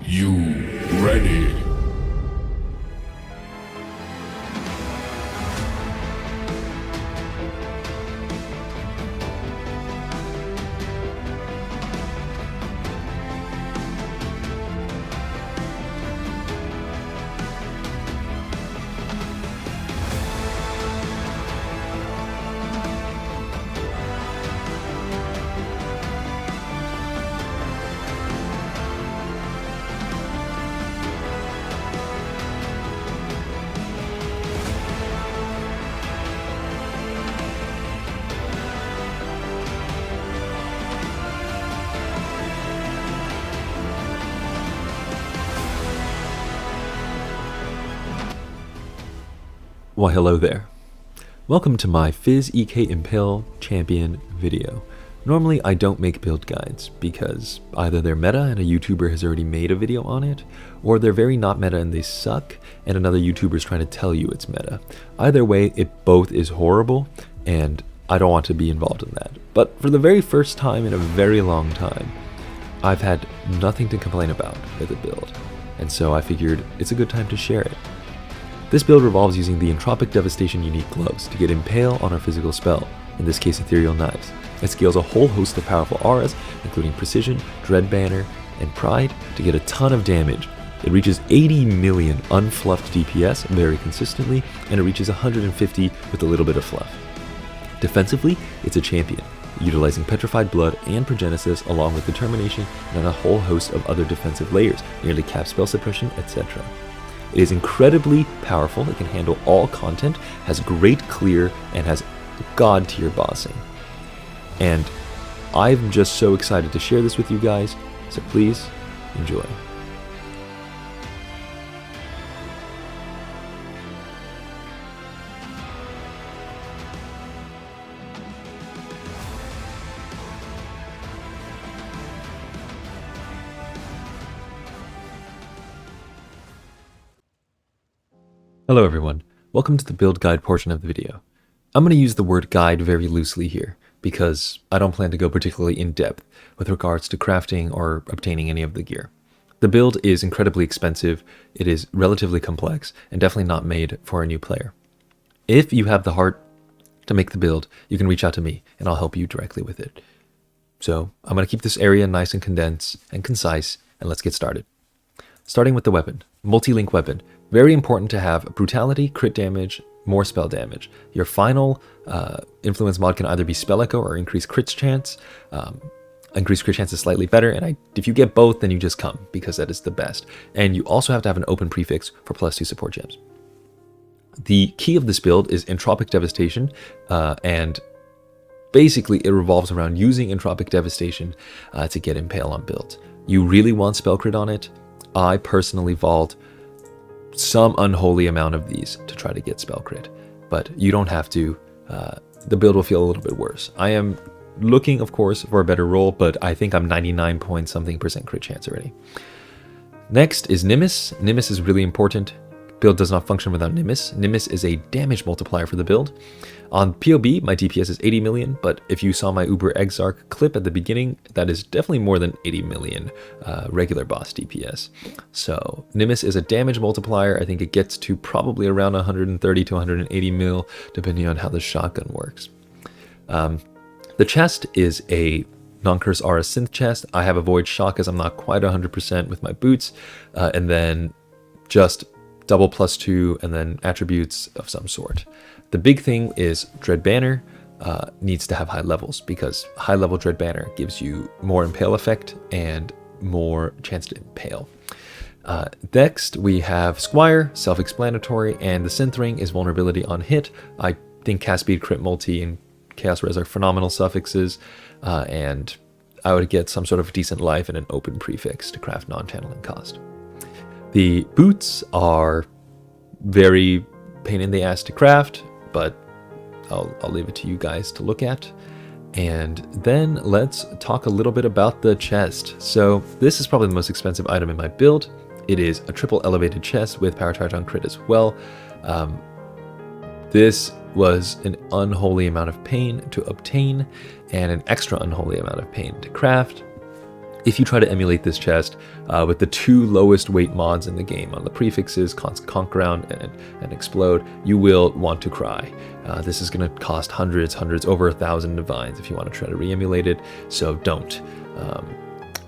you ready? Well, hello there. Welcome to my Fizz EK Impale Champion video. Normally I don't make build guides because either they're meta and a YouTuber has already made a video on it, or they're very not meta and they suck and another YouTuber is trying to tell you it's meta. Either way, it both is horrible and I don't want to be involved in that. But for the very first time in a very long time, I've had nothing to complain about with a build, and so I figured it's a good time to share it. This build revolves using the Entropic Devastation unique gloves to get Impale on our physical spell, in this case Ethereal Knives. It scales a whole host of powerful auras, including Precision, Dread Banner, and Pride, to get a ton of damage. It reaches 80 million unfluffed DPS very consistently, and it reaches 150 with a little bit of fluff. Defensively, it's a champion, utilizing Petrified Blood and Progenesis along with Determination and a whole host of other defensive layers, nearly cap spell suppression, etc. It is incredibly powerful, it can handle all content, has great clear, and has god tier bossing. And I'm just so excited to share this with you guys, so please enjoy. Hello everyone, welcome to the build guide portion of the video. I'm going to use the word guide very loosely here, because I don't plan to go particularly in depth with regards to crafting or obtaining any of the gear. The build is incredibly expensive, it is relatively complex, and definitely not made for a new player. If you have the heart to make the build, you can reach out to me and I'll help you directly with it. So I'm going to keep this area nice and condensed and concise, and let's get started. Starting with the weapon, multi-link weapon. Very important to have brutality, crit damage, more spell damage. Your final influence mod can either be spell echo or increased crit chance. Increased crit chance is slightly better, and if you get both, then you just come, because that is the best. And you also have to have an open prefix for +2 support gems. The key of this build is Entropic Devastation, and basically it revolves around using Entropic Devastation to get Impale on build. You really want spell crit on it. I personally vault some unholy amount of these to try to get spell crit, but you don't have to. The build will feel a little bit worse. I am looking, of course, for a better roll, but I think I'm 99 point something % crit chance already. Next is Nimbus. Nimbus is really important. Build does not function without Nimbus. Nimbus is a damage multiplier for the build. On POB, my DPS is 80 million, but if you saw my Uber Exarch clip at the beginning, that is definitely more than 80 million regular boss DPS. So Nimbus is a damage multiplier. I think it gets to probably around 130 to 180 mil, depending on how the shotgun works. The chest is a non-curse aura synth chest. I have a void shock as I'm not quite 100% with my boots, and then just double +2 and then attributes of some sort. The big thing is Dread Banner needs to have high levels, because high level Dread Banner gives you more Impale effect and more chance to impale. Next we have Squire, self-explanatory, and the Synth Ring is vulnerability on hit. I think Cast Speed, Crit Multi, and Chaos Res are phenomenal suffixes, and I would get some sort of decent life and an open prefix to craft non-channeling cost. The boots are very pain in the ass to craft, but I'll leave it to you guys to look at. And then let's talk a little bit about the chest. So this is probably the most expensive item in my build. It is a triple elevated chest with power charge on crit as well. This was an unholy amount of pain to obtain and an extra unholy amount of pain to craft. If you try to emulate this chest with the 2 lowest weight mods in the game on the prefixes, Conk Ground and Explode, you will want to cry. This is going to cost hundreds, over 1,000 divines if you want to try to re-emulate it, so don't.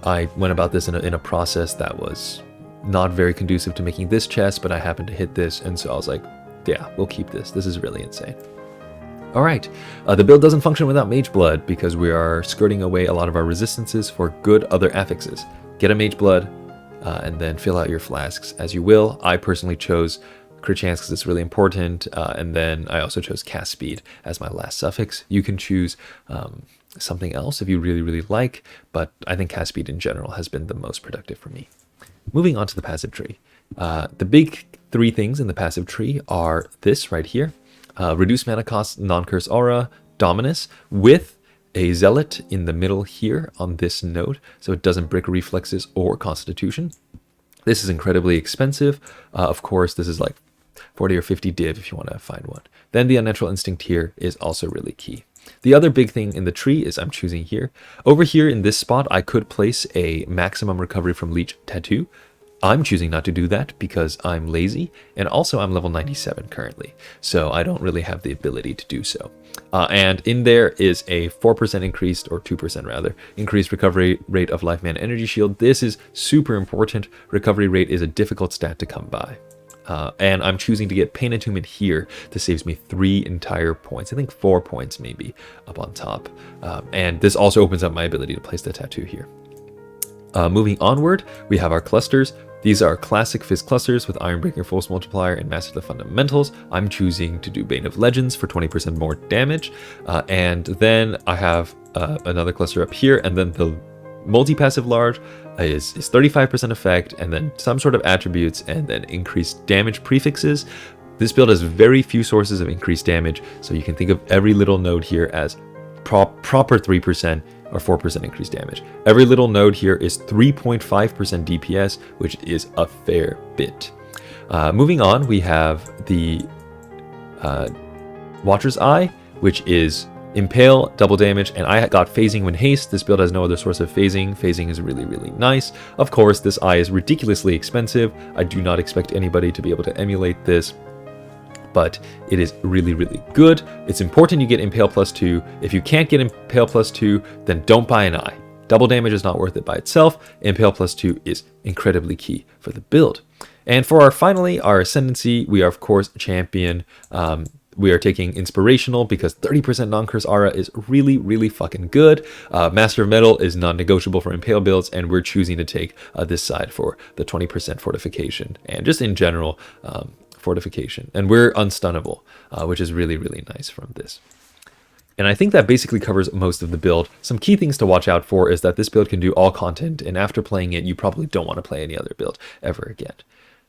I went about this in a process that was not very conducive to making this chest, but I happened to hit this, and so I was like, yeah, we'll keep this. This is really insane. Alright, the build doesn't function without Mage Blood because we are skirting away a lot of our resistances for good other affixes. Get a Mage Blood and then fill out your flasks as you will. I personally chose crit chance because it's really important, and then I also chose cast speed as my last suffix. You can choose something else if you really like, but I think cast speed in general has been the most productive for me. Moving on to the passive tree. The big 3 things in the passive tree are this right here. Reduce mana cost, non-curse aura, dominus, with a zealot in the middle here on this node, so it doesn't brick reflexes or constitution. This is incredibly expensive. Of course, this is like 40 or 50 div if you want to find one. Then the unnatural instinct here is also really key. The other big thing in the tree is I'm choosing here. Over here in this spot, I could place a maximum recovery from leech tattoo. I'm choosing not to do that because I'm lazy, and also I'm level 97 currently, so I don't really have the ability to do so. And in there is a 4% increased, or 2% rather, increased recovery rate of life, mana, energy shield. This is super important. Recovery rate is a difficult stat to come by. And I'm choosing to get Pain Attunement here. This saves me 3 entire points. I think 4 points maybe up on top. And this also opens up my ability to place the tattoo here. Moving onward, we have our clusters. These are classic Fizz clusters with Ironbreaker, Force Multiplier, and Master the Fundamentals. I'm choosing to do Bane of Legends for 20% more damage. And then I have another cluster up here, and then the multi-passive large is 35% effect, and then some sort of attributes, and then increased damage prefixes. This build has very few sources of increased damage, so you can think of every little node here as proper 3% or 4% increased damage. Every little node here is 3.5% DPS, which is a fair bit. Moving on, we have the Watcher's Eye, which is Impale, double damage, and I got phasing when haste. This build has no other source of phasing. Phasing is really nice. Of course, this eye is ridiculously expensive. I do not expect anybody to be able to emulate this, but it is really good. It's important you get Impale +2. If you can't get Impale +2, then don't buy an eye. Double damage is not worth it by itself. Impale +2 is incredibly key for the build. And for our Ascendancy, we are of course champion. We are taking Inspirational because 30% non-curse aura is really fucking good. Master of Metal is non-negotiable for Impale builds, and we're choosing to take this side for the 20% fortification and just in general fortification. And we're unstunnable, which is really nice from this. And I think that basically covers most of the build. Some key things to watch out for is that this build can do all content, and after playing it, you probably don't want to play any other build ever again.